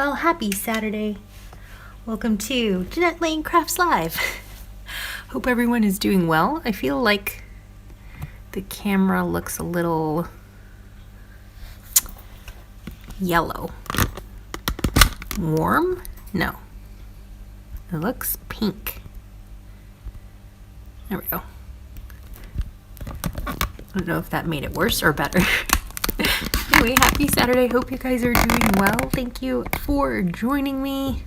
Well, happy Saturday. Welcome to Jeanette Lane Crafts Live. Hope everyone is doing well. I feel like the camera looks a little yellow. Warm? No. It looks pink. There we go. I don't know if that made it worse or better. Anyway, happy Saturday. Hope you guys are doing well. Thank you for joining me.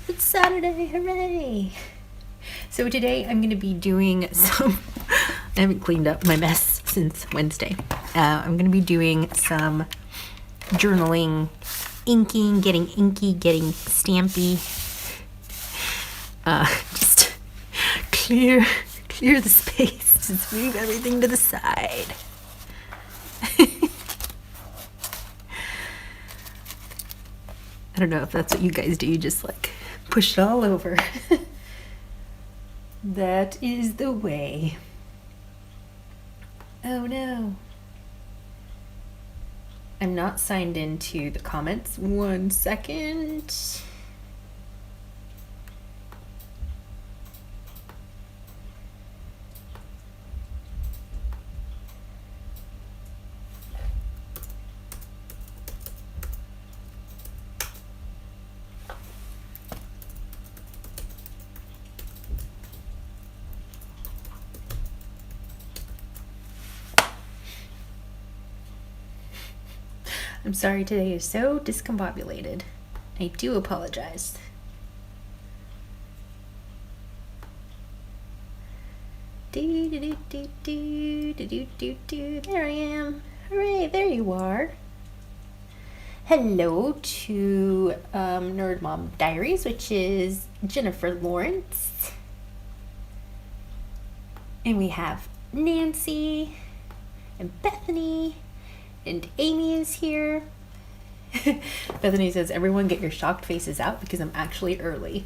It's Saturday, hooray! So today I'm going to be doing some, I haven't cleaned up my mess since Wednesday. I'm going to be doing some journaling, inking, getting inky, getting stampy. Just clear the space. Just move everything to the side. I don't know if that's what you guys do. You just like push it all over. That is the way. Oh no. I'm not signed into the comments. 1 second. I'm sorry today is so discombobulated. I do apologize. There I am. Hooray, there you are. Hello to Nerd Mom Diaries, which is Jennifer Lawrence. And we have Nancy and Bethany. And Amy is here. Bethany says, everyone get your shocked faces out because I'm actually early.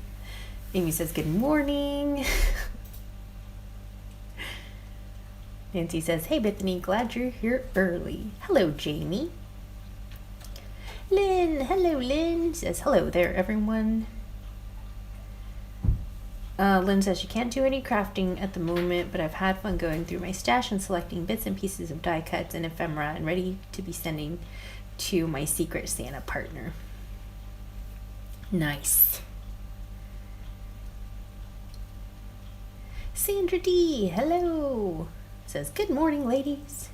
Amy says, good morning. Nancy says, hey Bethany, glad you're here early. Hello, Jamie. Lynn, hello Lynn. Says, hello there, everyone. Lynn says she can't do any crafting at the moment, but I've had fun going through my stash and selecting bits and pieces of die cuts and ephemera and ready to be sending to my Secret Santa partner. Nice. Sandra D, hello. Says, good morning, ladies.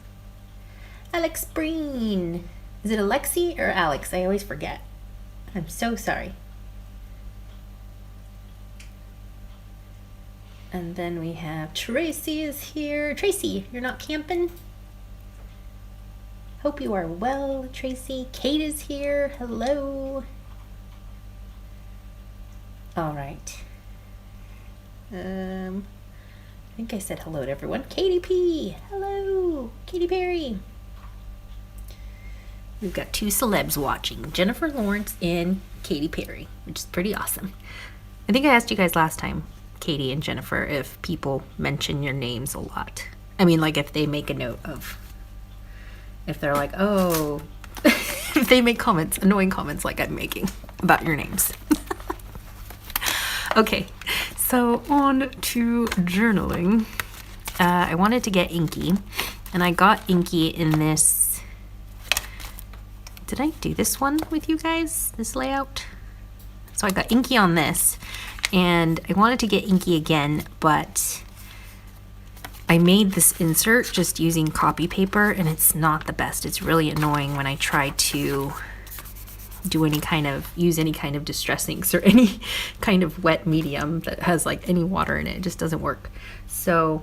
Alex Breen. Is it Alexi or Alex? I always forget. I'm so sorry. And then we have Tracy is here. Tracy, you're not camping? Hope you are well, Tracy. Kate is here. Hello. All right. I think I said hello to everyone. Katie P. Hello. Katy Perry. We've got 2 celebs watching. Jennifer Lawrence and Katy Perry, which is pretty awesome. I think I asked you guys last time, Katie and Jennifer, if people mention your names a lot. I mean, like if they make a note of, if they're like, oh, if they make comments, annoying comments like I'm making about your names. Okay, so on to journaling. I wanted to get inky, and I got inky in this. Did I do this one with you guys, this layout? So I got inky on this. And I wanted to get inky again, but I made this insert just using copy paper, and it's not the best. It's really annoying when I try to do use any kind of distress inks or any kind of wet medium that has like any water in it. It just doesn't work. So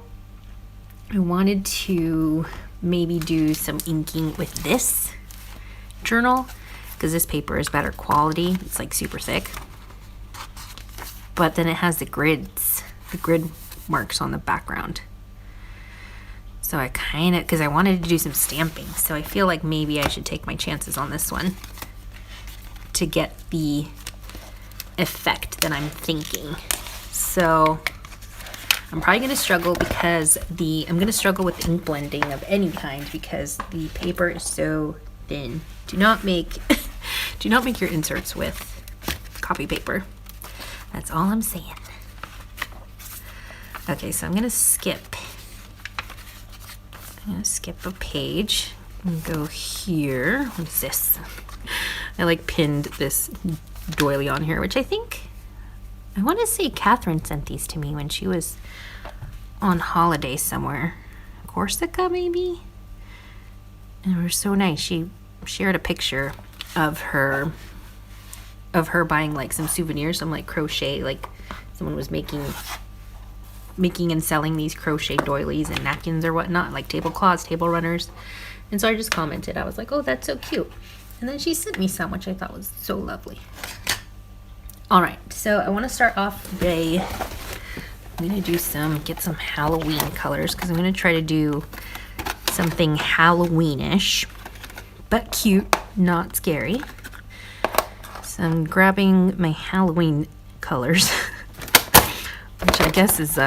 I wanted to maybe do some inking with this journal because this paper is better quality. It's like super thick. But then it has the grid marks on the background. So I because I wanted to do some stamping, so I feel like maybe I should take my chances on this one to get the effect that I'm thinking. So I'm probably going to struggle because I'm going to struggle with ink blending of any kind because the paper is so thin. Do not make Do not make your inserts with copy paper. That's all I'm saying. Okay, so I'm gonna skip a page and go here. What is this? I like pinned this doily on here, which I want to say Catherine sent these to me when she was on holiday somewhere. Corsica, maybe? And they were so nice. She shared a picture of her buying like some souvenirs, some like crochet, like someone was making and selling these crochet doilies and napkins or whatnot, like tablecloths, table runners. And so I just commented. I was like, oh, that's so cute. And then she sent me some, which I thought was so lovely. All right, so I want to start off today. I'm going to get some Halloween colors because I'm going to try to do something Halloweenish, but cute, not scary. So I'm grabbing my Halloween colors, which I guess is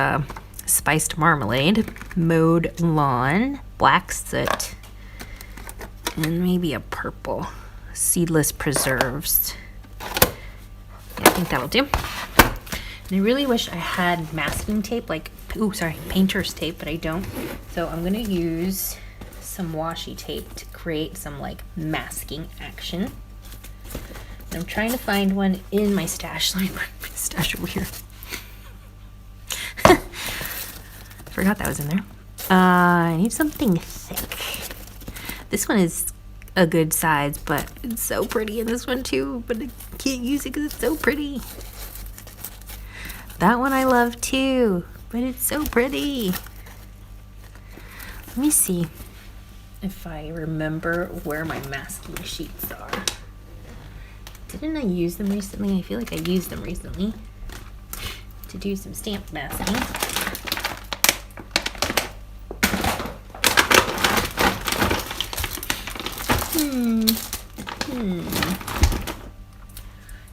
spiced marmalade, mowed lawn, black soot, and maybe a purple, seedless preserves. Yeah, I think that'll do. And I really wish I had masking tape, painter's tape, but I don't. So I'm gonna use some washi tape to create some like masking action. And I'm trying to find one in my stash. So I put my stash over here. Forgot that was in there. I need something thick. This one is a good size, but it's so pretty in this one too, but I can't use it because it's so pretty. That one I love too, but it's so pretty. Let me see if I remember where my masking sheets are. Didn't I use them recently? I feel like I used them recently to do some stamp masking.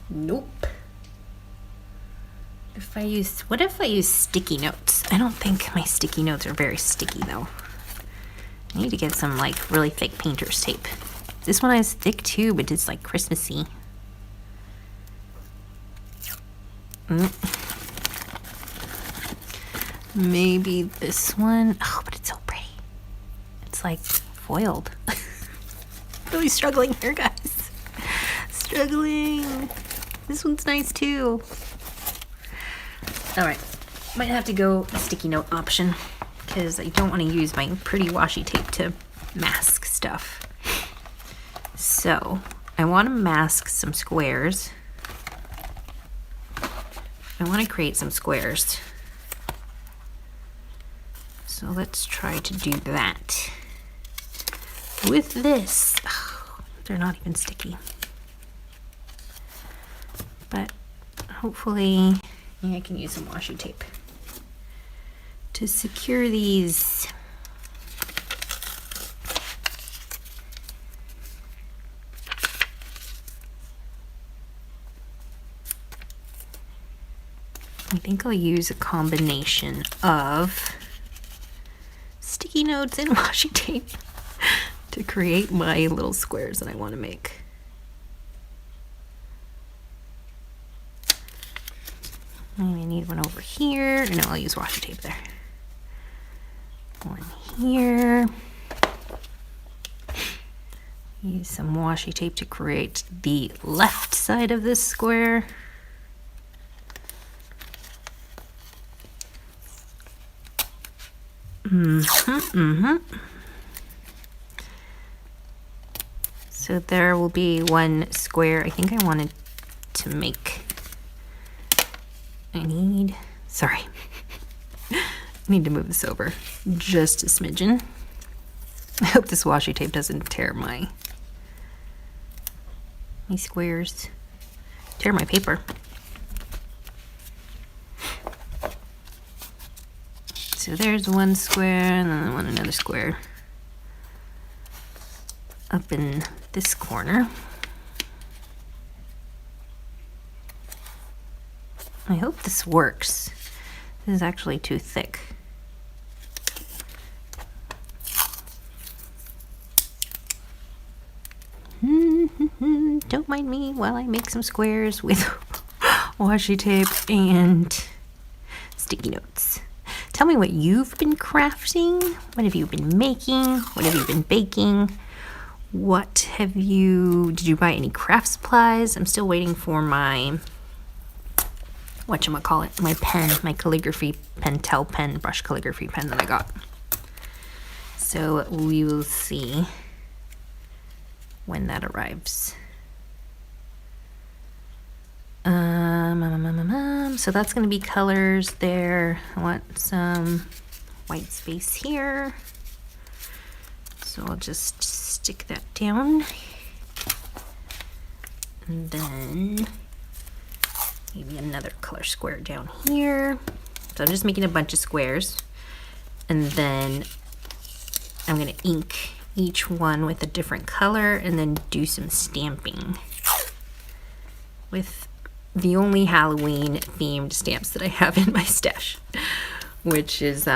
Nope. What if I use sticky notes? I don't think my sticky notes are very sticky though. I need to get some like really thick painter's tape. This one is thick too, but it's like Christmassy. Maybe this one. Oh, but it's so pretty. It's like foiled. Really struggling here, guys. Struggling. This one's nice too. All right, might have to go a sticky note option because I don't want to use my pretty washi tape to mask stuff. So I want to mask some squares. I want to create some squares. So let's try to do that. With this, they're not even sticky. But hopefully I can use some washi tape to secure these. I think I'll use a combination of sticky notes and washi tape to create my little squares that I want to make. I need one over here. No, I'll use washi tape there. One here. Use some washi tape to create the left side of this square. So there will be one square. I think I wanted to make, I need to move this over just a smidgen. I hope this washi tape doesn't tear my squares, tear my paper. So there's one square, and then I want another square up in this corner. I hope this works. This is actually too thick. Don't mind me while I make some squares with washi tape and sticky notes. Tell me what you've been crafting. What have you been making? What have you been baking? Did you buy any craft supplies? I'm still waiting for my, whatchamacallit, my pen, my calligraphy Pentel pen, brush calligraphy pen that I got. So we will see when that arrives. So that's going to be colors there. I want some white space here. So I'll just stick that down. And then maybe another color square down here. So I'm just making a bunch of squares. And then I'm going to ink each one with a different color and then do some stamping with the only Halloween themed stamps that I have in my stash, which is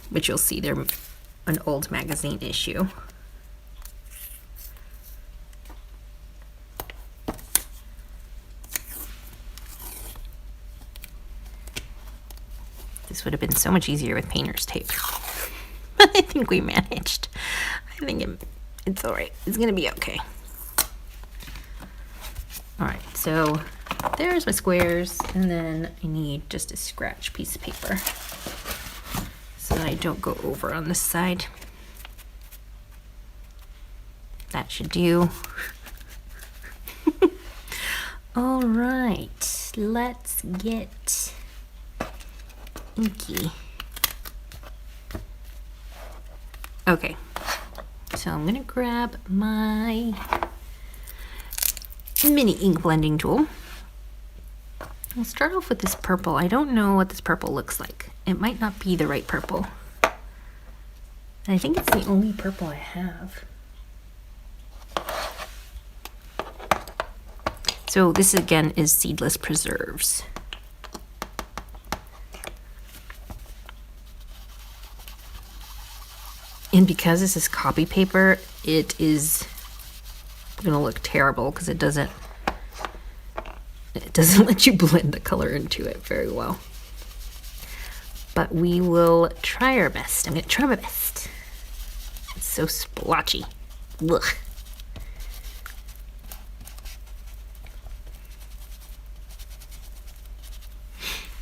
which you'll see, they're an old magazine issue. This would have been so much easier with painter's tape. But I think we managed. I think it's all right. It's gonna be okay. All right, so there's my squares, and then I need just a scratch piece of paper so that I don't go over on this side. That should do. All right, let's get inky. Okay, so I'm gonna grab my mini ink blending tool. I'll start off with this purple. I don't know what this purple looks like. It might not be the right purple. And I think it's the only purple I have. So this again is seedless preserves. And because this is copy paper, it is gonna look terrible because it doesn't let you blend the color into it very well. But we will try our best. I'm gonna try my best. It's so splotchy. Ugh.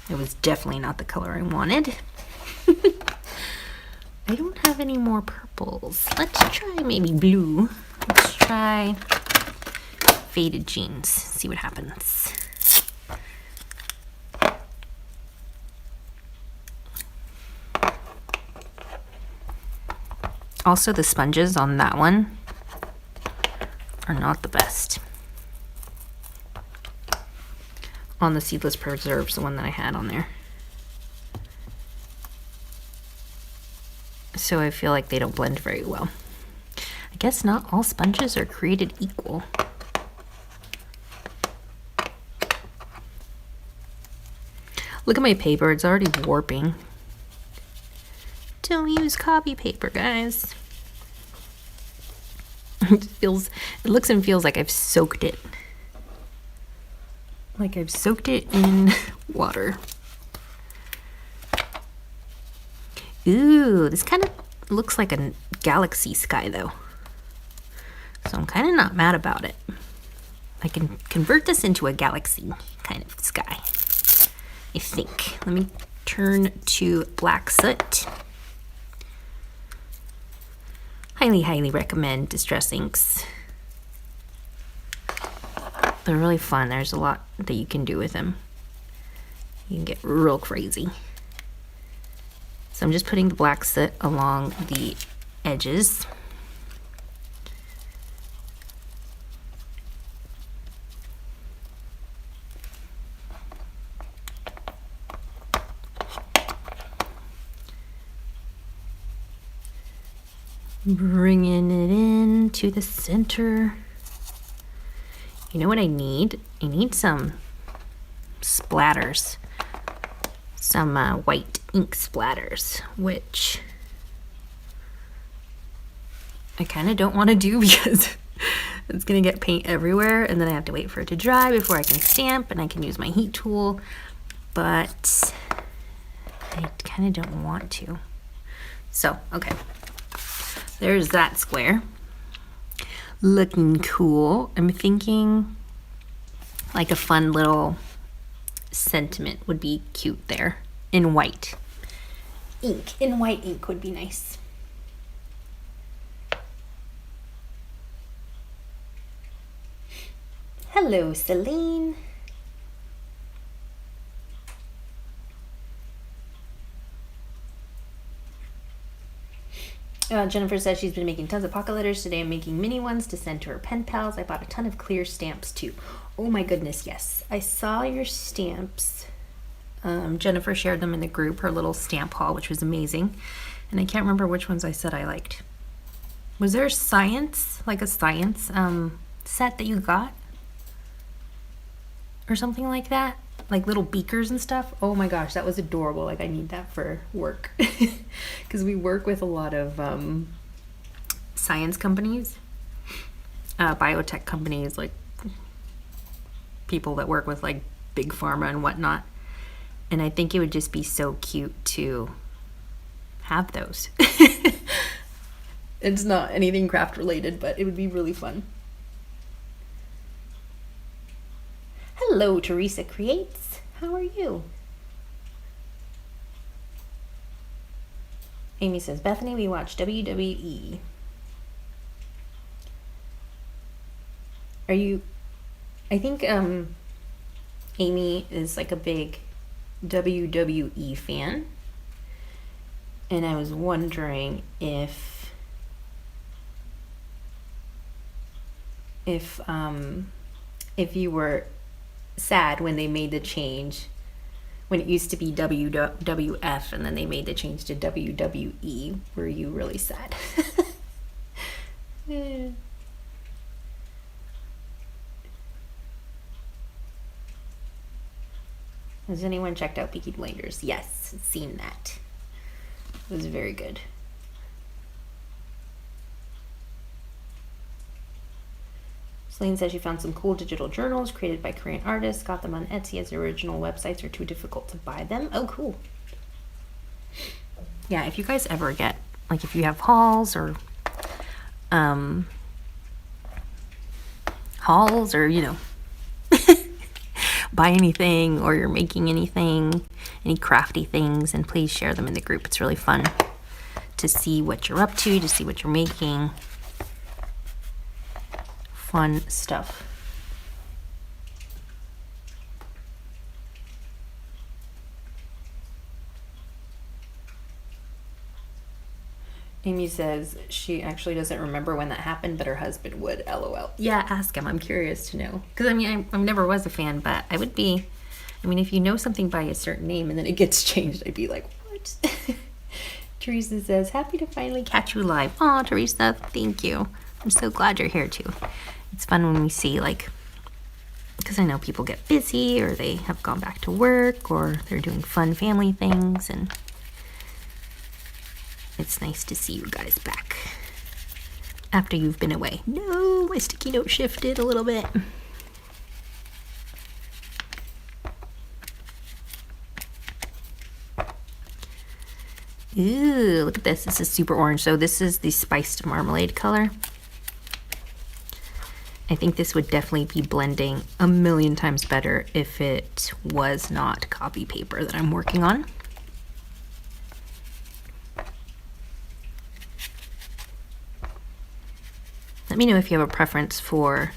It was definitely not the color I wanted. I don't have any more purples. Let's try maybe blue. Let's try faded jeans. See what happens. Also, the sponges on that one are not the best. On the seedless preserves, the one that I had on there. So I feel like they don't blend very well. I guess not all sponges are created equal. Look at my paper, it's already warping. Don't use copy paper, guys. It looks and feels like I've soaked it. Like I've soaked it in water. Ooh, this kind of looks like a galaxy sky though. So I'm kind of not mad about it. I can convert this into a galaxy kind of sky, I think. Let me turn to black soot. Highly, highly recommend Distress Inks. They're really fun. There's a lot that you can do with them. You can get real crazy. So I'm just putting the black soot along the edges. Bringing it in to the center. You know what I need? I need some splatters. Some white ink splatters, which I kind of don't want to do because It's gonna get paint everywhere, and then I have to wait for it to dry before I can stamp, and I can use my heat tool, but I kind of don't want to. So, okay. There's that square. Looking cool. I'm thinking like a fun little sentiment would be cute there in white ink. In white ink would be nice. Hello, Celine. Jennifer says she's been making tons of pocket letters. Today I'm making mini ones to send to her pen pals. I bought a ton of clear stamps too. Oh my goodness, yes. I saw your stamps. Jennifer shared them in the group, her little stamp haul, which was amazing. And I can't remember which ones I said I liked. Was there science, like a science set that you got? Or something like that? Like little beakers and stuff. Oh my gosh, that was adorable. Like I need that for work. Because we work with a lot of science companies, biotech companies, like people that work with like big pharma and whatnot. And I think it would just be so cute to have those. It's not anything craft related, but it would be really fun. Hello, Teresa Creates. How are you? Amy says, Bethany, we watch WWE. Are you... I think Amy is like a big WWE fan. And I was wondering if you were sad when they made the change, when it used to be WWF and then they made the change to WWE. Were you really sad? Has anyone checked out Peaky Blinders? Yes, seen that. It was very good. Celine says she found some cool digital journals created by Korean artists, got them on Etsy as original websites are too difficult to buy them. Oh, cool. Yeah, if you guys ever get, like if you have hauls or, you know, buy anything or you're making anything, any crafty things, and please share them in the group. It's really fun to see what you're up to see what you're making. Fun stuff. Amy says she actually doesn't remember when that happened, but her husband would. LOL. Yeah, ask him. I'm curious to know. Because I mean, I never was a fan, but I would be. I mean, if you know something by a certain name and then it gets changed, I'd be like, what? Teresa says, happy to finally catch you live. Aw, Teresa, thank you. I'm so glad you're here too. It's fun when we see, like, because I know people get busy or they have gone back to work or they're doing fun family things, and it's nice to see you guys back after you've been away. No, my sticky note shifted a little bit. Ooh, look at this. This is super orange. So this is the spiced marmalade color. I think this would definitely be blending a million times better if it was not copy paper that I'm working on. Let me know if you have a preference for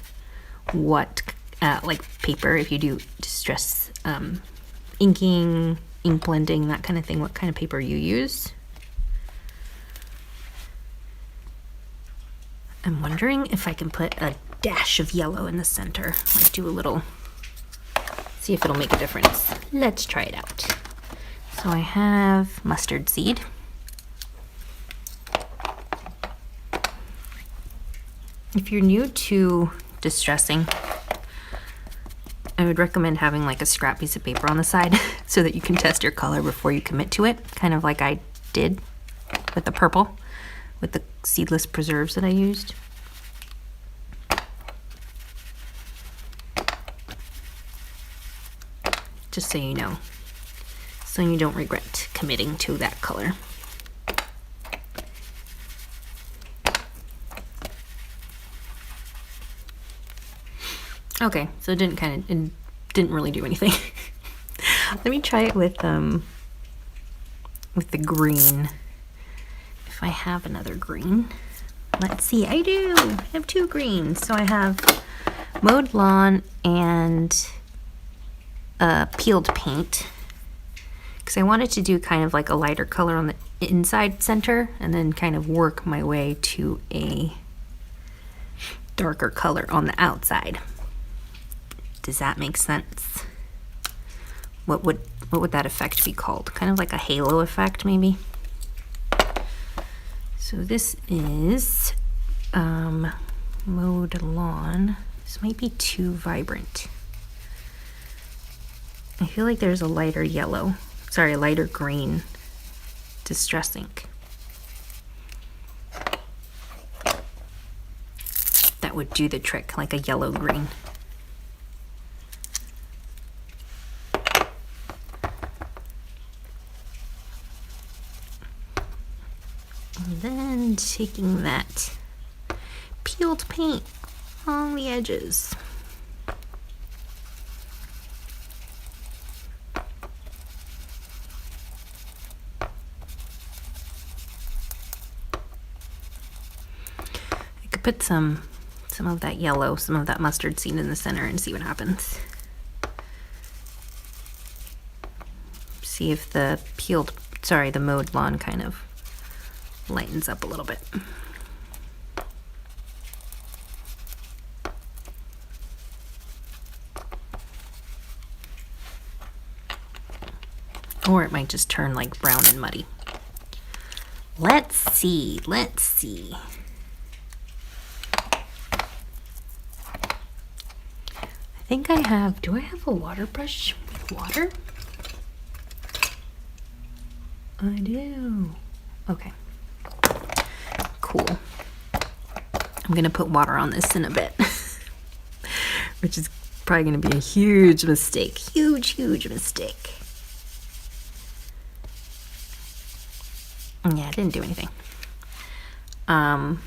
what, like paper, if you do distress inking, ink blending, that kind of thing, what kind of paper you use. I'm wondering if I can put a dash of yellow in the center, like do a little, see if it'll make a difference. Let's try it out. So I have mustard seed. If you're new to distressing, I would recommend having like a scrap piece of paper on the side so that you can test your color before you commit to it, kind of like I did with the purple, with the seedless preserves that I used. just so you know, so you don't regret committing to that color. Okay, so it didn't really do anything. Let me try it with the green. If I have another green. Let's see, I do. I have 2 greens. So I have mowed lawn and peeled paint. Because I wanted to do kind of like a lighter color on the inside center and then kind of work my way to a darker color on the outside. Does that make sense? What would that effect be called? Kind of like a halo effect, maybe? So this is mowed lawn. This might be too vibrant. I feel like there's a lighter yellow. Sorry, a lighter green Distress ink. That would do the trick, like a yellow-green. And then taking that peeled paint on the edges. I could put some of that yellow, some of that mustard seed in the center and see what happens. See if the the mowed lawn kind of lightens up a little bit. Or it might just turn like brown and muddy. Let's see. I think I have, do I have a water brush with water? I do. Okay. Cool. I'm gonna put water on this in a bit, which is probably gonna be a huge mistake. Huge mistake. Yeah, it didn't do anything. But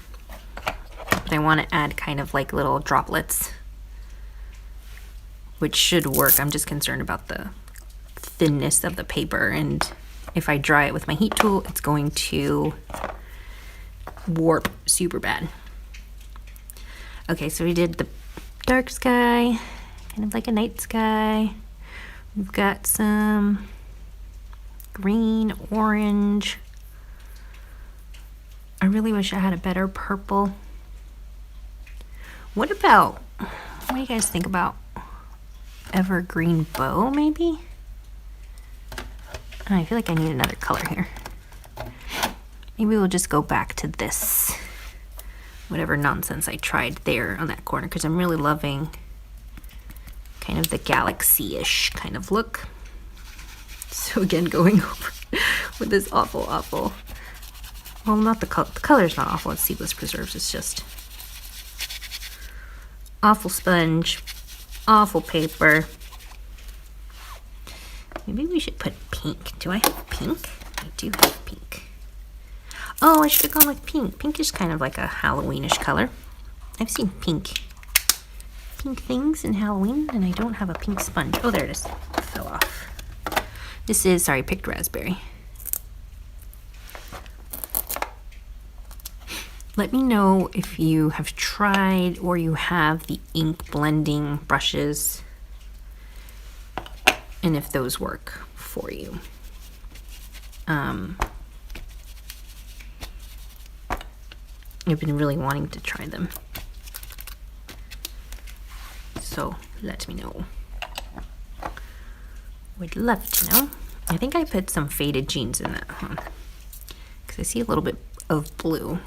I want to add kind of like little droplets, which should work. I'm just concerned about the thinness of the paper, and if I dry it with my heat tool, it's going to warp super bad. Okay, so we did the dark sky, kind of like a night sky. We've got some green, orange. I really wish I had a better purple. What do you guys think about evergreen bow, maybe? I feel like I need another color here. Maybe we'll just go back to this, whatever nonsense I tried there on that corner, because I'm really loving kind of the galaxy-ish kind of look. So again, going over with this awful, well, not the color's not awful, it's seedless preserves, it's just awful sponge, awful paper. Maybe we should put pink. Do I have pink? I do have pink. Oh, I should have gone with pink. Pink is kind of like a Halloweenish color. I've seen pink things in Halloween, and I don't have a pink sponge. Oh, there it is. It fell off. This is, sorry, picked raspberry. Let me know if you have tried or you have the ink blending brushes and if those work for you. I've been really wanting to try them. So let me know. Would love to know. I think I put some faded jeans in that one, because I see a little bit of blue.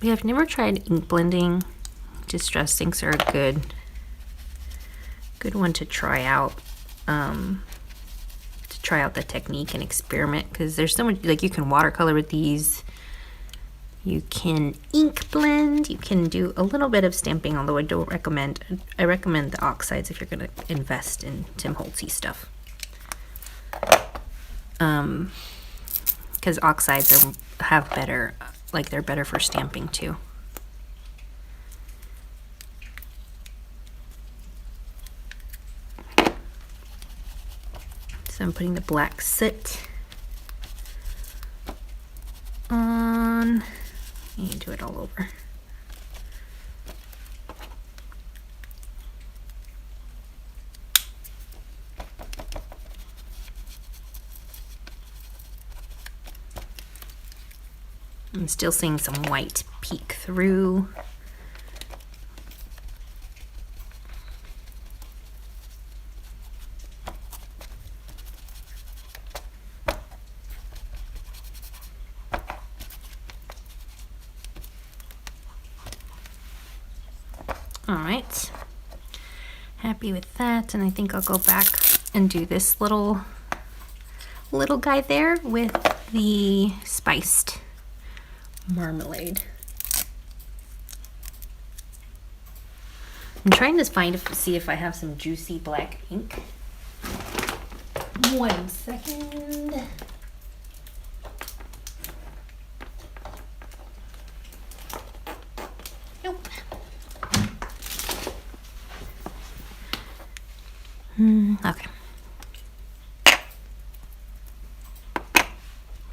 Yeah, I've never tried ink blending. Distress inks are a good one to try out. To try out the technique and experiment, because there's so much, like, you can watercolor with these. You can ink blend, you can do a little bit of stamping, although I recommend the oxides if you're gonna invest in Tim Holtz stuff. Because oxides have better, like they're better for stamping too. So I'm putting the black soot on. You do it all over. I'm still seeing some white peek through. All right, happy with that, and I think I'll go back and do this little guy there with the spiced marmalade. I'm trying to see if I have some juicy black ink. 1 second. Nope. Okay.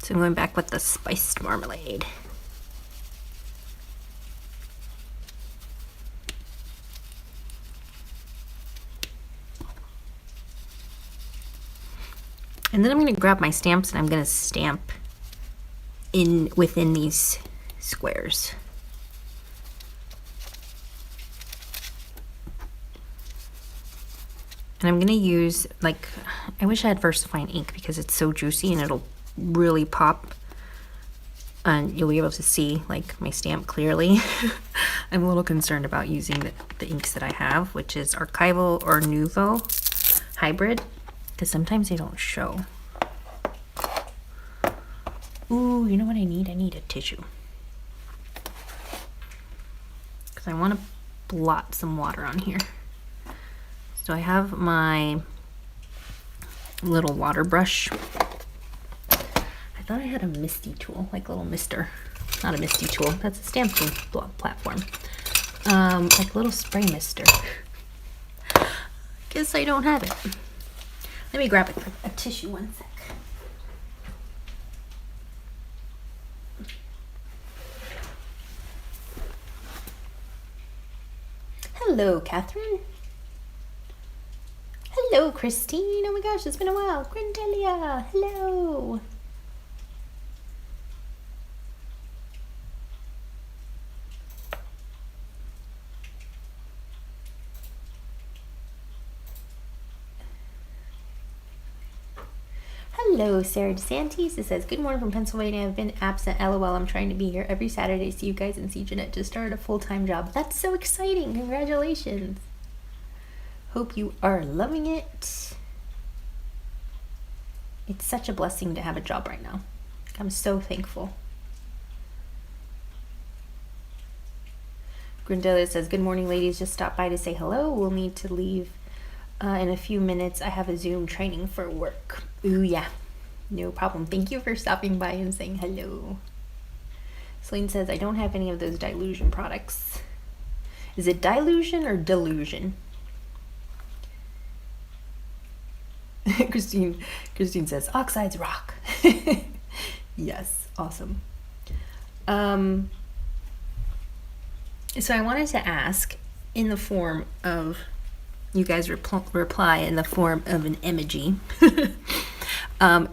So I'm going back with the spiced marmalade. And then I'm going to grab my stamps and I'm going to stamp within these squares. And I'm going to use, like, I wish I had VersaFine ink because it's so juicy and it'll really pop. And you'll be able to see, like, my stamp clearly. I'm a little concerned about using the inks that I have, which is Archival or Nuvo hybrid, because sometimes they don't show. Ooh, you know what I need? I need a tissue. Because I want to blot some water on here. So I have my little water brush. I thought I had a misty tool, like a little mister. Not a misty tool, that's a stamping platform. Like a little spray mister. Guess I don't have it. Let me grab a tissue 1 sec. Hello, Catherine. Hello, Christine. Oh my gosh, it's been a while. Grindelia, hello. Hello, Sarah DeSantis. It says, good morning from Pennsylvania. I've been absent. LOL. I'm trying to be here every Saturday. See you guys and see Jeanette just started a full-time job. That's so exciting. Congratulations. Hope you are loving it. It's such a blessing to have a job right now. I'm so thankful. Grindelia says, good morning, ladies. Just stopped by to say hello. We'll need to leave in a few minutes. I have a Zoom training for work. Ooh, yeah. No problem. Thank you for stopping by and saying hello. Celine says, I don't have any of those dilution products. Is it dilution or delusion? Christine says, oxides rock. Yes, awesome. So I wanted to ask, in the form of, you guys reply in the form of an emoji,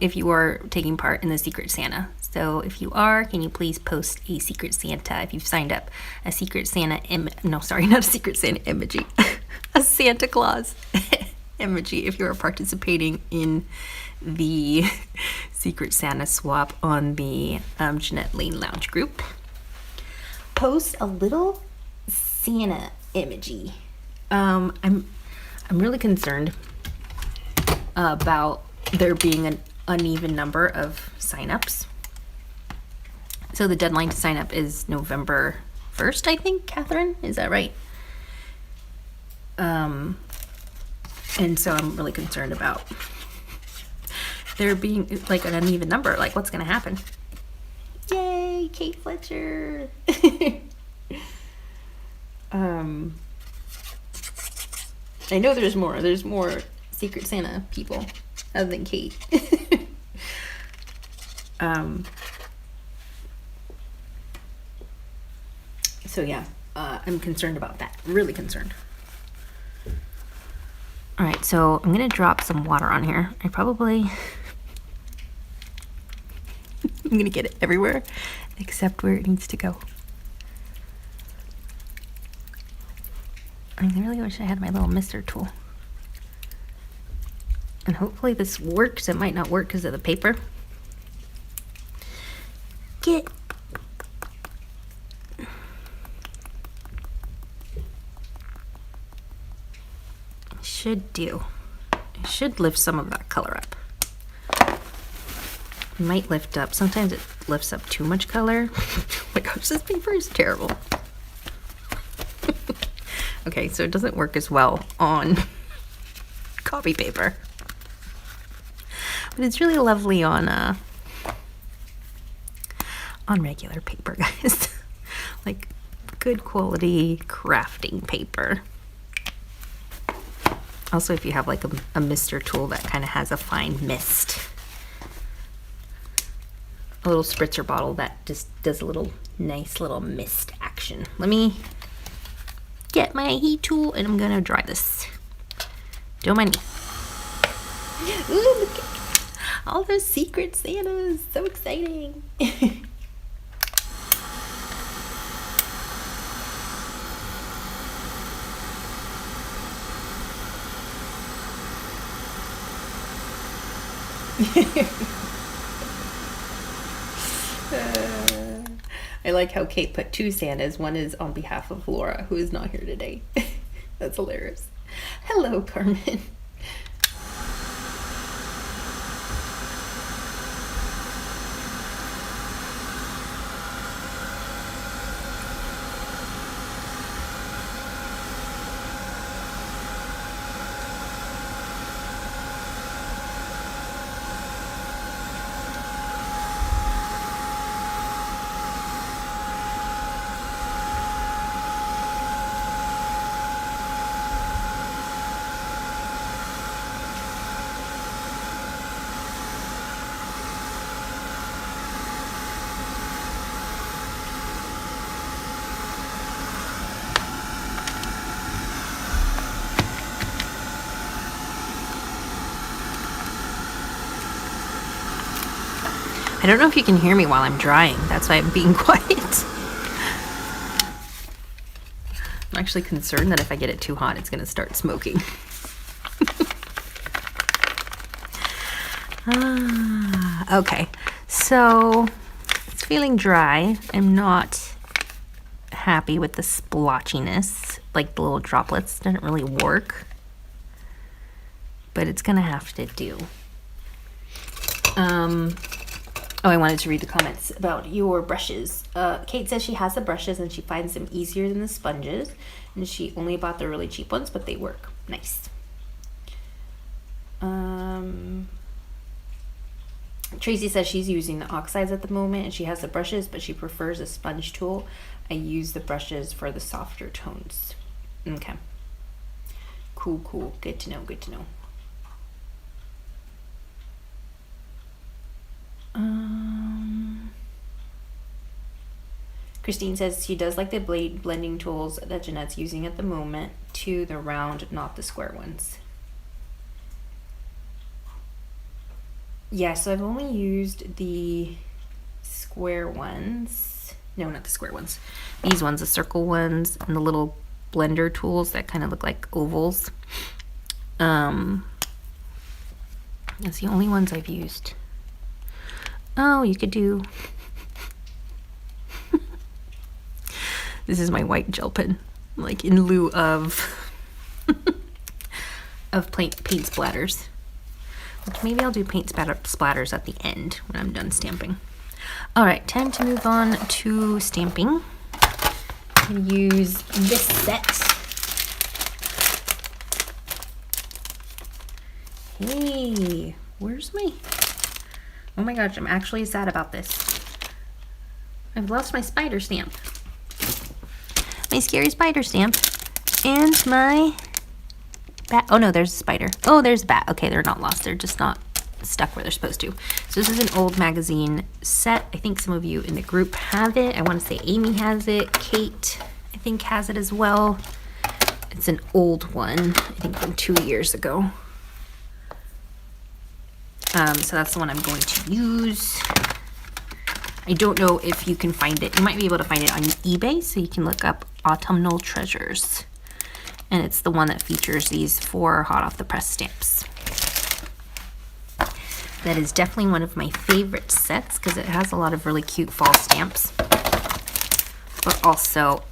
if you are taking part in the Secret Santa. So if you are, can you please post a Secret Santa if you've signed up? A Secret Santa, no, sorry, not a Secret Santa emoji. A Santa Claus emoji if you are participating in the Secret Santa swap on the Jeanette Lane Lounge group. Post a little Santa emoji. I'm really concerned about there being an uneven number of signups. So the deadline to sign up is November 1st, I think, Catherine? Is that right? And so I'm really concerned about there being like an uneven number. Like, what's going to happen? Yay, Kate Fletcher! I know there's more. There's more Secret Santa people other than Kate. So yeah, I'm concerned about that. Really concerned. All right, so I'm gonna drop some water on here. I'm gonna get it everywhere except where it needs to go. I really wish I had my little mister tool. And hopefully this works. It might not work because of the paper. Get. Should do. It should lift some of that color up. It might lift up. Sometimes it lifts up too much color. Oh my gosh, this paper is terrible. Okay, so it doesn't work as well on copy paper. But it's really lovely on regular paper, guys. Like good quality crafting paper. Also, if you have like a mister tool that kind of has a fine mist. A little spritzer bottle that just does a little nice little mist action. Let me get my heat tool and I'm gonna dry this. Don't mind me. Ooh, look at all those Secret Santas. So exciting. I like how Kate put two Santas. One is on behalf of Laura, who is not here today. That's hilarious. Hello, Carmen. I don't know if you can hear me while I'm drying. That's why I'm being quiet. I'm actually concerned that if I get it too hot, it's going to start smoking. Okay, so it's feeling dry. I'm not happy with the splotchiness. Like the little droplets didn't really work. But it's going to have to do. Oh, I wanted to read the comments about your brushes. Kate says she has the brushes and she finds them easier than the sponges. And she only bought the really cheap ones, but they work. Nice. Tracy says she's using the oxides at the moment and she has the brushes, but she prefers a sponge tool. I use the brushes for the softer tones. Okay. Cool, cool. Good to know, good to know. Christine says she does like the blade blending tools that Jeanette's using at the moment, to the round, not the square ones. Yeah, so I've only used the square ones. No, not the square ones. These ones, the circle ones, and the little blender tools that kind of look like ovals. That's the only ones I've used. Oh, you could do... This is my white gel pen, like in lieu of paint splatters. Which maybe I'll do paint splatters at the end when I'm done stamping. All right, time to move on to stamping. I'm gonna use this set. Hey, where's my... Oh my gosh, I'm actually sad about this. I've lost my spider stamp. My scary spider stamp. And my bat. Oh no, there's a spider. Oh, there's a bat. Okay, they're not lost. They're just not stuck where they're supposed to. So this is an old magazine set. I think some of you in the group have it. I want to say Amy has it. Kate, I think, has it as well. It's an old one, I think from 2 years ago. So that's the one I'm going to use. I don't know if you can find it. You might be able to find it on eBay, so you can look up Autumnal Treasures. And it's the one that features these 4 hot off the press stamps. That is definitely one of my favorite sets because it has a lot of really cute fall stamps. But also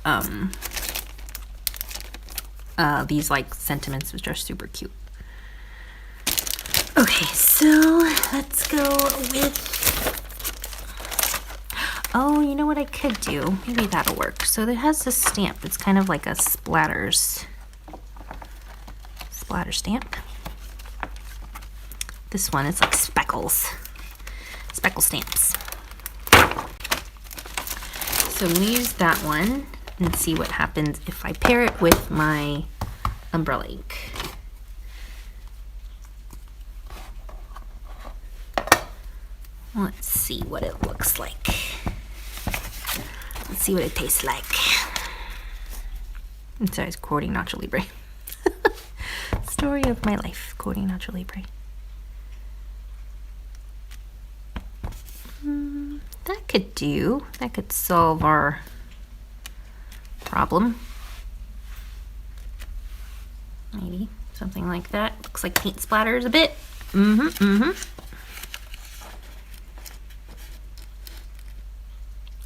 these like sentiments which are super cute. Okay, so let's go with... Oh, you know what I could do? Maybe that'll work. So it has this stamp. It's kind of like a splatter stamp. This one is like speckle stamps. So I'm gonna use that one and see what happens if I pair it with my umbrella ink. Let's see what it looks like. Let's see what it tastes like. I'm sorry, it's quoting Nacho Libre. Story of my life, quoting Nacho Libre. That could do. That could solve our problem. Maybe something like that. Looks like paint splatters a bit.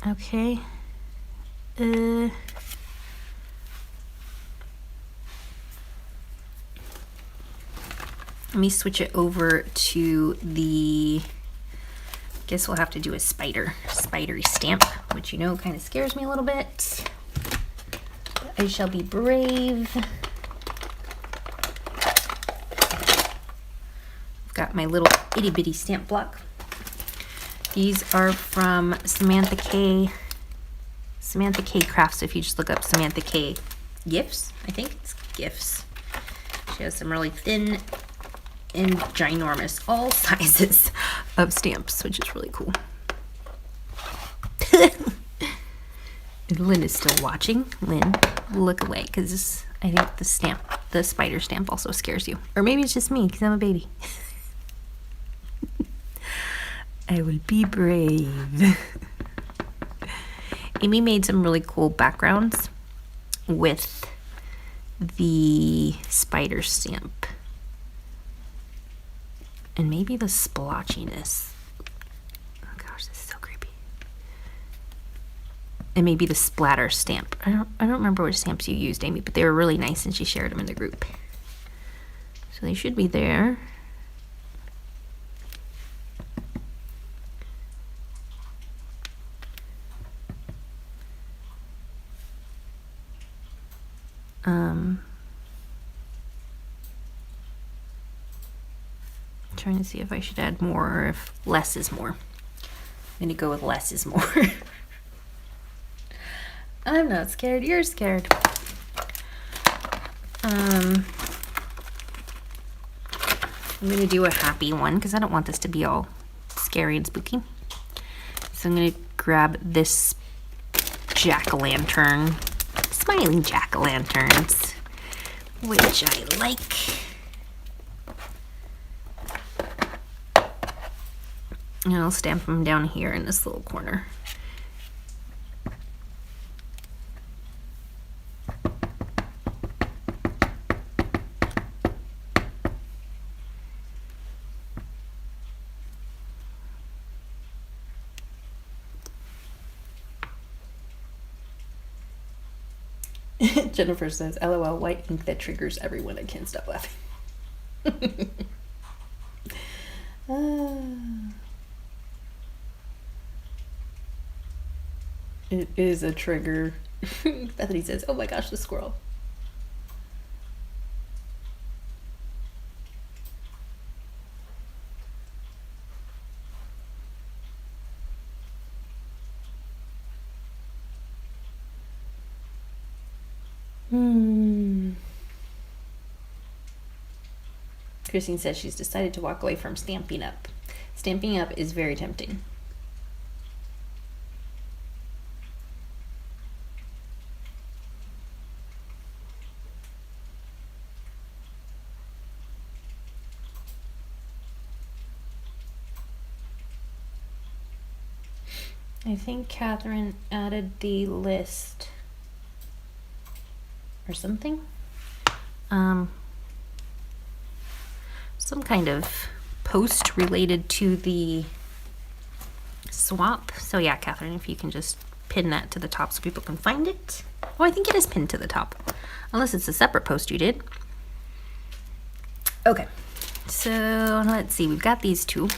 Okay. Let me switch it over to the... Guess we'll have to do a spidery stamp, which you know kind of scares me a little bit. But I shall be brave. I've got my little itty bitty stamp block. These are from Samantha K Crafts. So if you just look up Samantha K Gifts, I think it's Gifts. She has some really thin and ginormous, all sizes of stamps, which is really cool. And Lynn is still watching. Lynn, look away, because I think the spider stamp also scares you. Or maybe it's just me, because I'm a baby. I will be brave. Amy made some really cool backgrounds with the spider stamp. And maybe the splotchiness. Oh gosh, this is so creepy. And maybe the splatter stamp. I don't remember which stamps you used, Amy, but they were really nice and she shared them in the group. So they should be there. Trying to see if I should add more or if less is more. I'm gonna go with less is more. I'm not scared, you're scared. I'm gonna do a happy one because I don't want this to be all scary and spooky. So I'm gonna grab this jack-o'-lantern, smiling jack-o'-lanterns, which I like. And I'll stamp them down here in this little corner. Jennifer says, LOL, white ink that triggers everyone. I can't stop laughing. It is a trigger. Bethany says, oh my gosh, the squirrel. Christine says she's decided to walk away from Stamping Up. Stamping Up is very tempting. I think Catherine added the list or something. Some kind of post related to the swap. So yeah, Catherine, if you can just pin that to the top so people can find it. Oh, I think it is pinned to the top, unless it's a separate post you did. Okay, so let's see, we've got these two.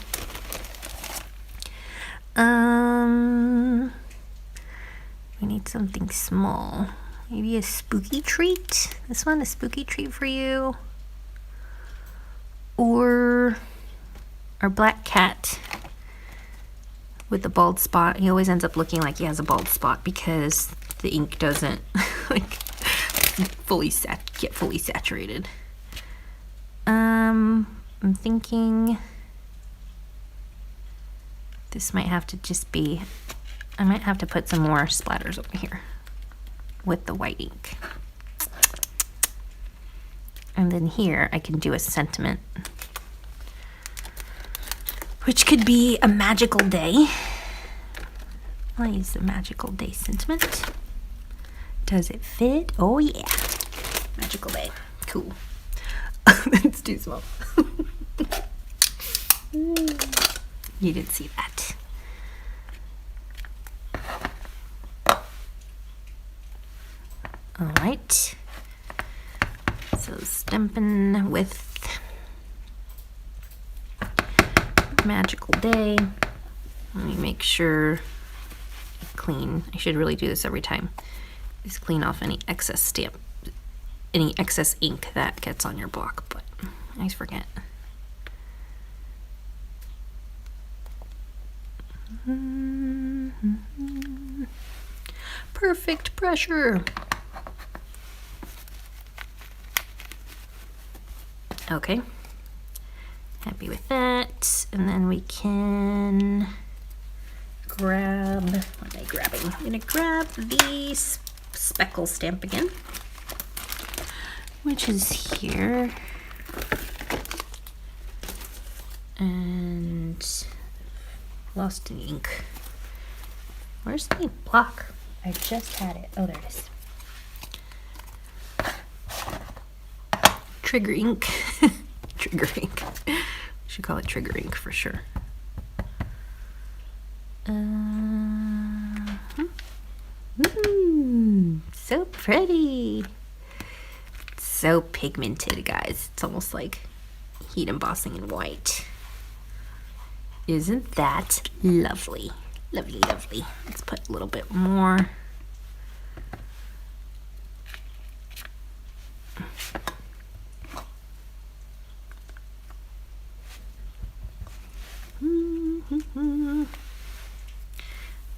We need something small. Maybe a spooky treat. This one, a spooky treat for you. Or our black cat with the bald spot. He always ends up looking like he has a bald spot because the ink doesn't like fully saturated. I'm thinking this might have to just be, I might have to put some more splatters over here with the white ink. And then here I can do a sentiment, which could be a magical day. I'll use the magical day sentiment. Does it fit? Oh yeah. Magical day. Cool. That's too small. You didn't see that. All right. So stamping with magical day. Let me make sure I clean. I should really do this every time. Just clean off any excess stamp, any excess ink that gets on your block, but I always forget. Perfect pressure. Okay, happy with that. And then we can grab, what am I grabbing? I'm gonna grab the speckle stamp again, which is here. And lost an ink. Where's the block? I just had it. Oh, there it is. Trigger ink. Trigger ink. We should call it trigger ink for sure. So pretty. So pigmented, guys. It's almost like heat embossing in white. Isn't that lovely? Lovely, lovely. Let's put a little bit more.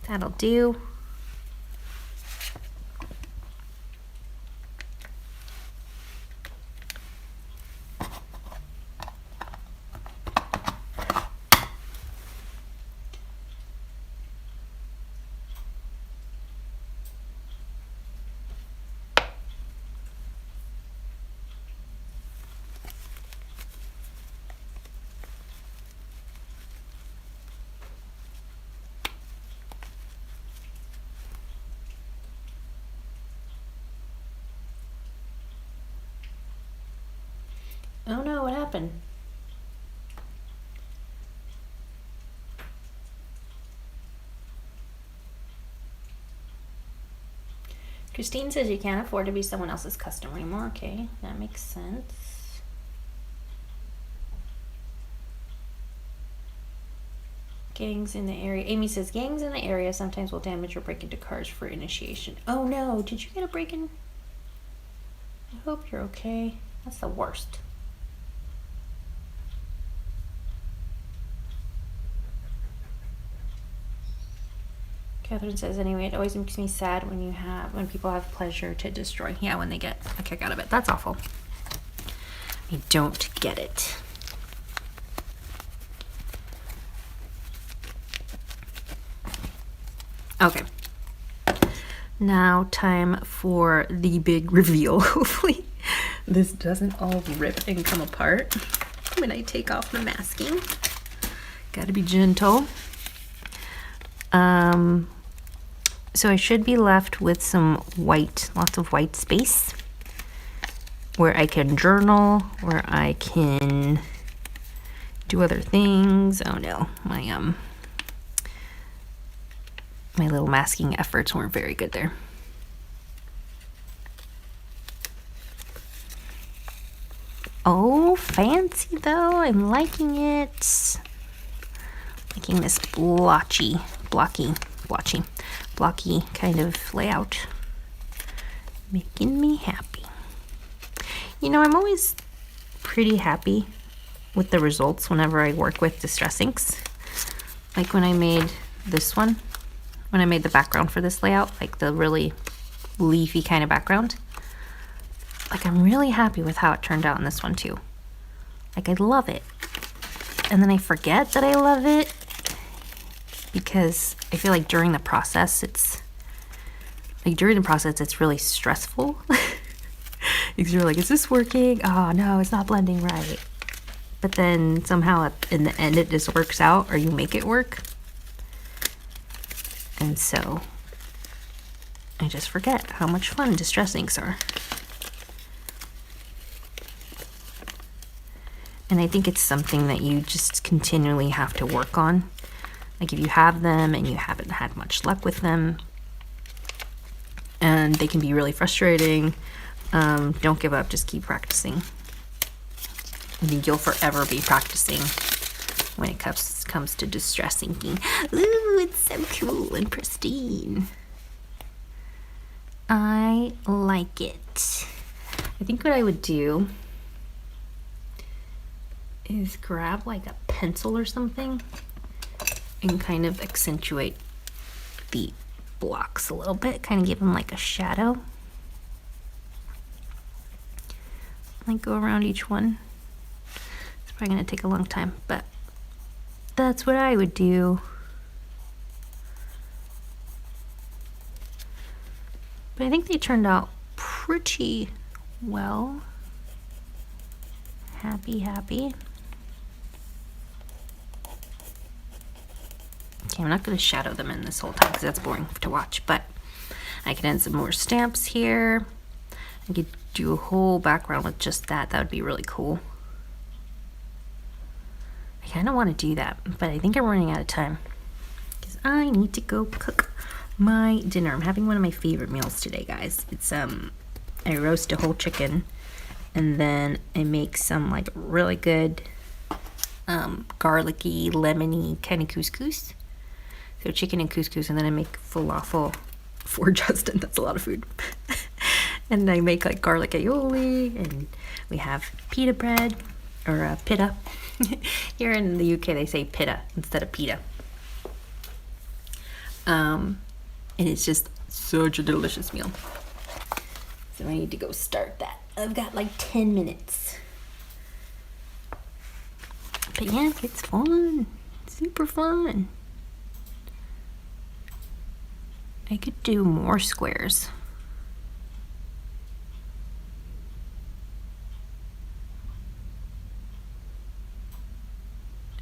That'll do. Oh no, what happened? Christine says you can't afford to be someone else's customer anymore. Okay, that makes sense. Gangs in the area. Amy says, gangs in the area sometimes will damage or break into cars for initiation. Oh no, did you get a break-in? I hope you're okay. That's the worst. Catherine says, anyway, it always makes me sad when people have pleasure to destroy. Yeah, when they get a kick out of it. That's awful. I don't get it. Okay. Now time for the big reveal. Hopefully this doesn't all rip and come apart when I take off the masking. Gotta be gentle. So I should be left with some white, lots of white space where I can journal, where I can do other things. Oh no, my little masking efforts weren't very good there. Oh, fancy though. I'm liking it. Liking this blocky kind of layout. Making me happy. You know, I'm always pretty happy with the results whenever I work with distress inks. Like when I made this one, when I made the background for this layout, like the really leafy kind of background. Like I'm really happy with how it turned out in this one too. Like I love it. And then I forget that I love it because I feel like during the process it's really stressful. Because you're like, is this working? Oh no, it's not blending right. But then somehow in the end it just works out, or you make it work. And so I just forget how much fun distress inks are. And I think it's something that you just continually have to work on. Like if you have them and you haven't had much luck with them, and they can be really frustrating, don't give up, just keep practicing. I think you'll forever be practicing when it comes to distress inking. Ooh, it's so cool and pristine. I like it. I think what I would do is grab like a pencil or something and kind of accentuate the blocks a little bit, kind of give them like a shadow. Like go around each one. It's probably gonna take a long time, but that's what I would do. But I think they turned out pretty well. Happy. Okay, I'm not going to shadow them in this whole time because that's boring to watch, but I can add some more stamps here. I could do a whole background with just that. That would be really cool. I kind of want to do that, but I think I'm running out of time because I need to go cook my dinner. I'm having one of my favorite meals today, guys. It's I roast a whole chicken and then I make some like really good garlicky, lemony kind of couscous. So chicken and couscous, and then I make falafel for Justin. That's a lot of food. And I make like garlic aioli, and we have pita bread, or pita. Here in the UK they say pita instead of pita. And it's just such a delicious meal. So I need to go start that. I've got like 10 minutes. But yeah, it's fun. Super fun. I could do more squares.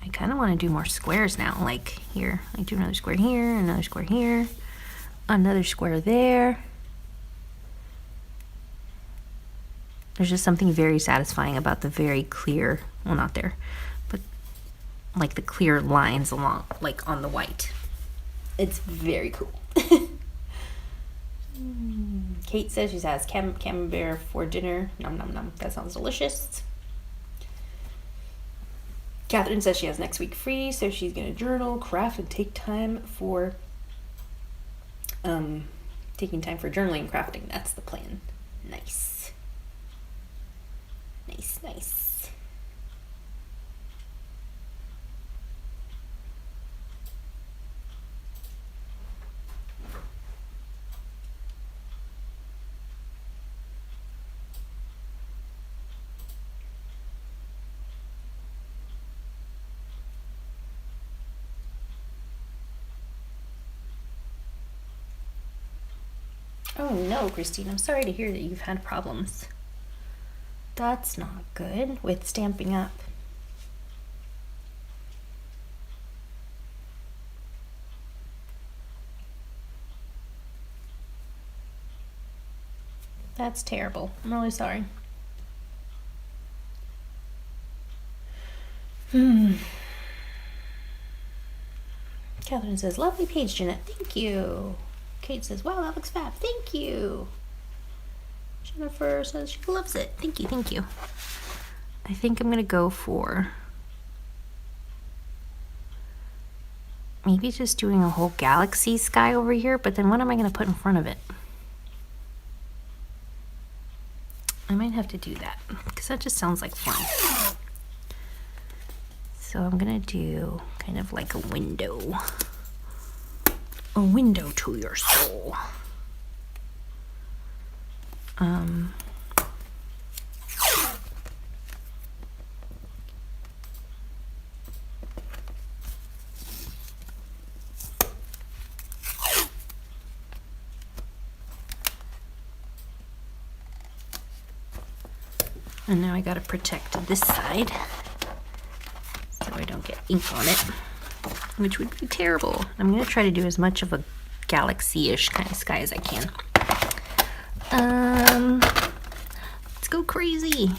I kind of want to do more squares now. Like here, I do another square here, another square here, another square there. There's just something very satisfying about the very clear, well, not there, but like the clear lines along, like on the white. It's very cool. Kate says she has camembert for dinner. Nom nom nom. That sounds delicious. Catherine says she has next week free, so she's going to journal, craft, and take time for journaling and crafting. That's the plan. Nice. Nice, nice. Oh no, Christine, I'm sorry to hear that you've had problems. That's not good with Stampin' Up. That's terrible. I'm really sorry. Catherine says, lovely page, Jeanette. Thank you. Kate says, wow, that looks fab. Thank you. Jennifer says she loves it. Thank you, thank you. I think I'm going to go for maybe just doing a whole galaxy sky over here, but then what am I going to put in front of it? I might have to do that because that just sounds like fun. So I'm going to do kind of like a window. A window to your soul. And now I gotta protect this side so I don't get ink on it, which would be terrible. I'm gonna try to do as much of a galaxy-ish kind of sky as I can. Let's go crazy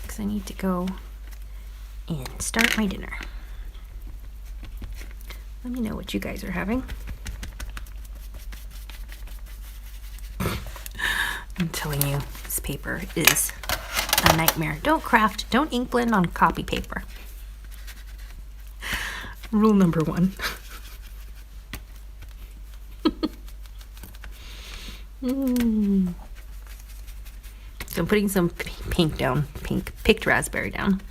because I need to go and start my dinner. Let me know what you guys are having. I'm telling you, this paper is a nightmare. Don't craft, don't ink blend on copy paper. Rule number 1. So I'm putting some pink down, picked raspberry down.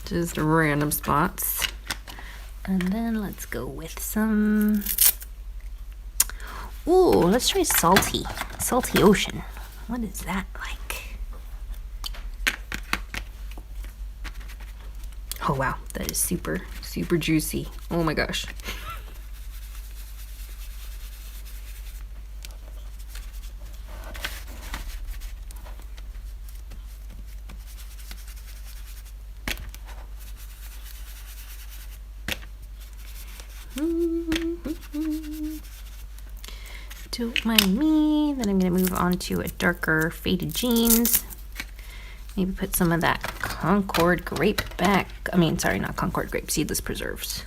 Just random spots. And then let's go with some, ooh, let's try salty ocean. What is that like? Oh wow, that is super, super juicy. Oh my gosh. Don't mind me. Then I'm going to move on to a darker faded jeans. Maybe put some of that Concord grape back. I mean, sorry, not Concord grape, seedless preserves.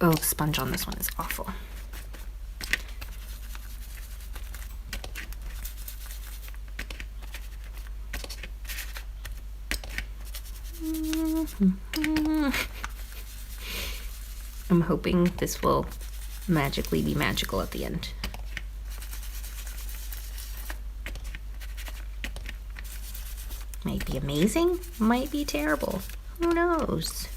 Oh, the sponge on this one is awful. I'm hoping this will magically be magical at the end. Might be amazing, might be terrible. Who knows?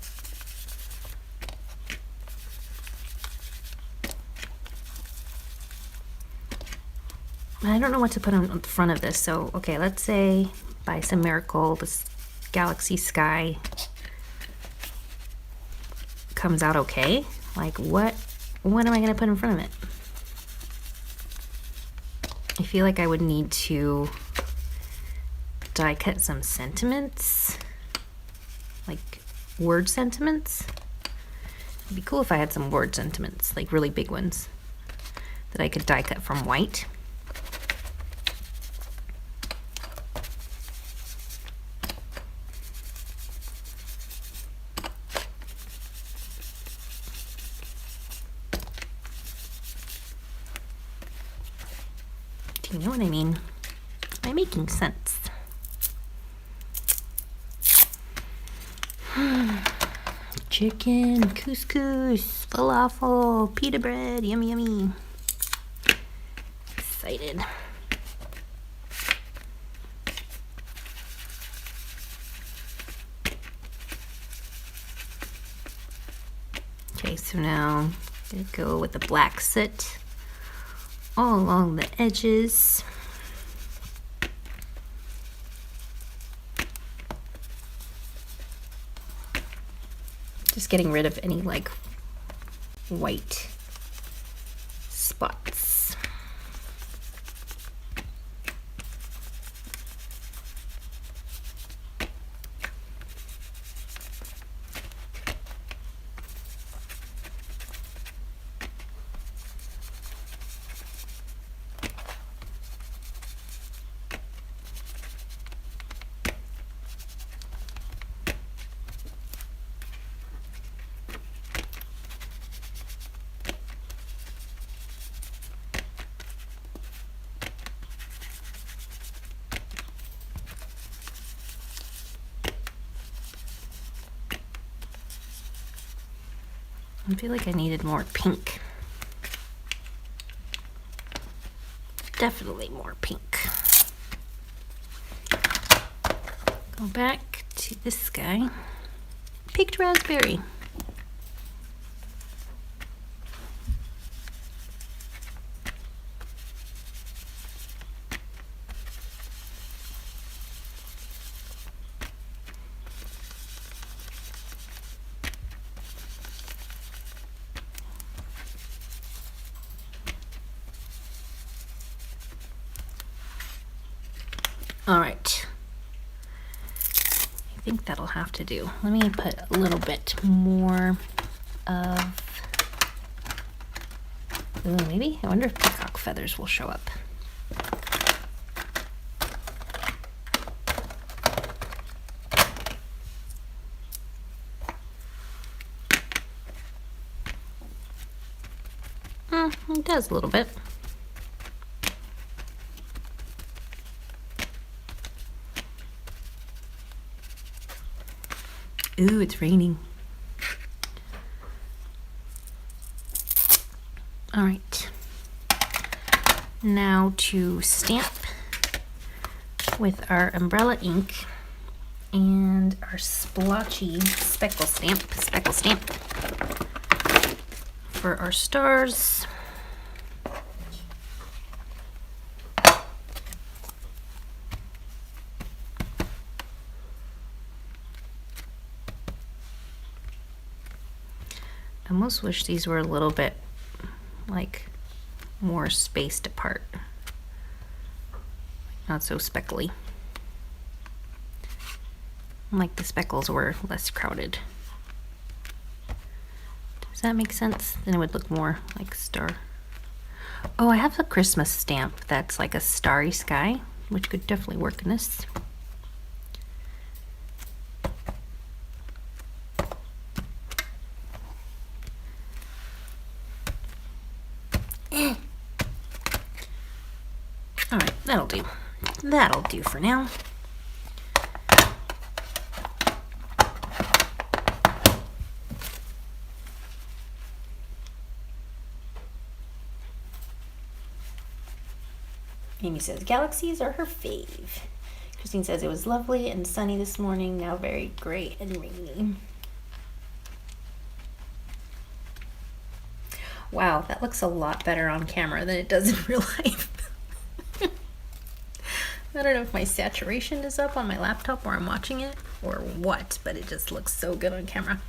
I don't know what to put on the front of this, so okay, let's say by some miracle this galaxy sky comes out okay. Like what am I gonna put in front of it? I feel like I would need to die cut some sentiments, like word sentiments. It'd be cool if I had some word sentiments, like really big ones that I could die cut from white. Do you know what I mean? Am I making sense? Chicken, couscous, falafel, pita bread, yummy, yummy. Excited. Okay, so now I'm gonna go with the black soot all along the edges. Just getting rid of any like white spots. I feel like I needed more pink. Definitely more pink. Go back to this guy. Picked raspberry. All right, I think that'll have to do. Let me put a little bit more of, ooh, maybe, I wonder if peacock feathers will show up. It does a little bit. Ooh, it's raining. All right. Now to stamp with our umbrella ink and our splotchy speckle stamp for our stars. I almost wish these were a little bit like more spaced apart, not so speckly. Like the speckles were less crowded. Does that make sense? Then it would look more like star. Oh, I have a Christmas stamp that's like a starry sky, which could definitely work in this. All right, that'll do. That'll do for now. Amy says galaxies are her fave. Christine says it was lovely and sunny this morning, now very gray and rainy. Wow, that looks a lot better on camera than it does in real life. I don't know if my saturation is up on my laptop where I'm watching it or what, but it just looks so good on camera.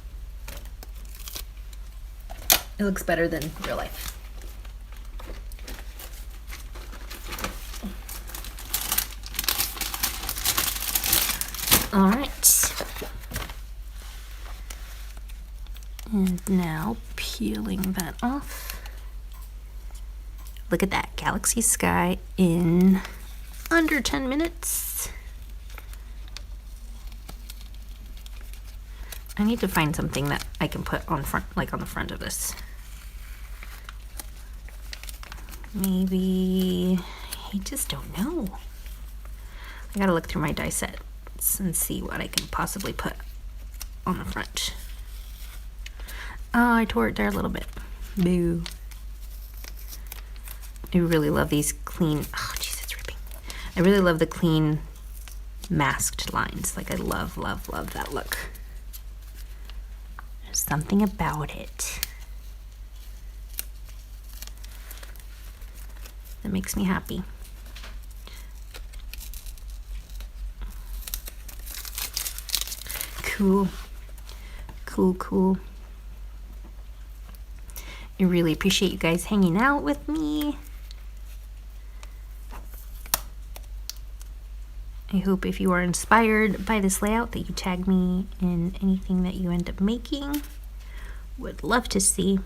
It looks better than real life. All right. And now peeling that off. Look at that, galaxy sky in under 10 minutes. I need to find something that I can put on front, like on the front of this. Maybe, I just don't know. I gotta look through my die sets and see what I can possibly put on the front. Oh, I tore it there a little bit. Boo. I really love these clean, oh jeez, it's ripping. I really love the clean masked lines. Like I love, love, love that look. There's something about it that makes me happy. Cool. Cool, cool. I really appreciate you guys hanging out with me. I hope if you are inspired by this layout that you tag me in anything that you end up making. Would love to see.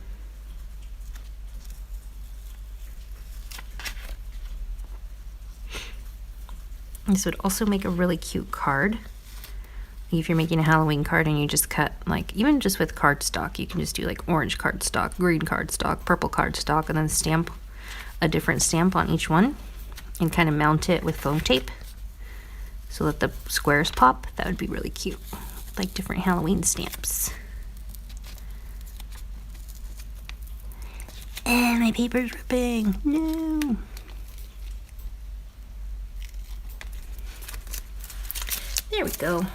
This would also make a really cute card. If you're making a Halloween card and you just cut, like, even just with cardstock, you can just do like orange cardstock, green cardstock, purple cardstock, and then stamp a different stamp on each one and kind of mount it with foam tape so that the squares pop. That would be really cute, like different Halloween stamps. And my paper's ripping. No. There we go.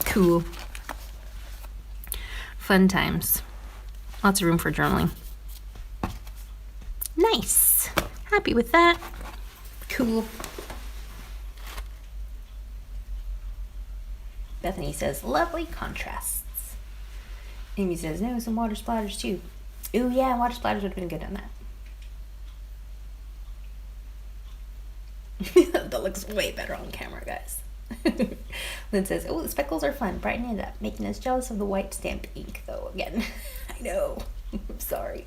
Cool. Fun times. Lots of room for journaling. Nice. Happy with that. Cool. Bethany says, lovely contrasts. Amy says, no, some water splatters too. Ooh, yeah, water splatters would have been good on that. That looks way better on camera, guys. Lynn says, oh, the speckles are fun. Brighten it up, making us jealous of the white stamp ink, though, again. I know. I'm sorry.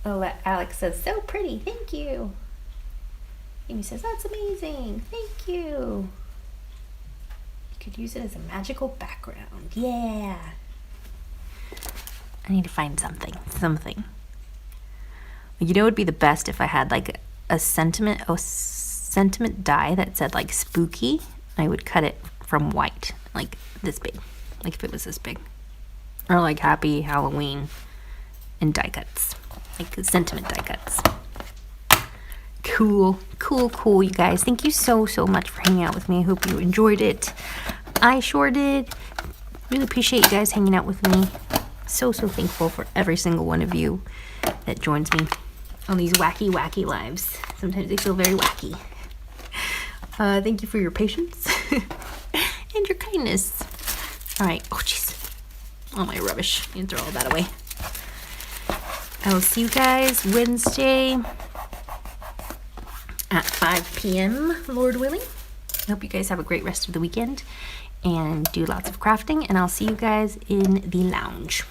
Oh, Alex says, so pretty. Thank you. Amy says, that's amazing. Thank you. You could use it as a magical background. Yeah. I need to find something. You know, it would be the best if I had like a sentiment die that said like spooky. I would cut it from white, like this big, like if it was this big, or like happy Halloween and die cuts, like sentiment die cuts. Cool, you guys. Thank you so much for hanging out with me. I hope you enjoyed it. I sure did. Really appreciate you guys hanging out with me. So thankful for every single one of you that joins me on these wacky lives. Sometimes they feel very wacky. Thank you for your patience and your kindness. All right. Oh, jeez. All my rubbish. You can throw all that away. I will see you guys Wednesday at 5 p.m., Lord willing. I hope you guys have a great rest of the weekend and do lots of crafting, and I'll see you guys in the lounge.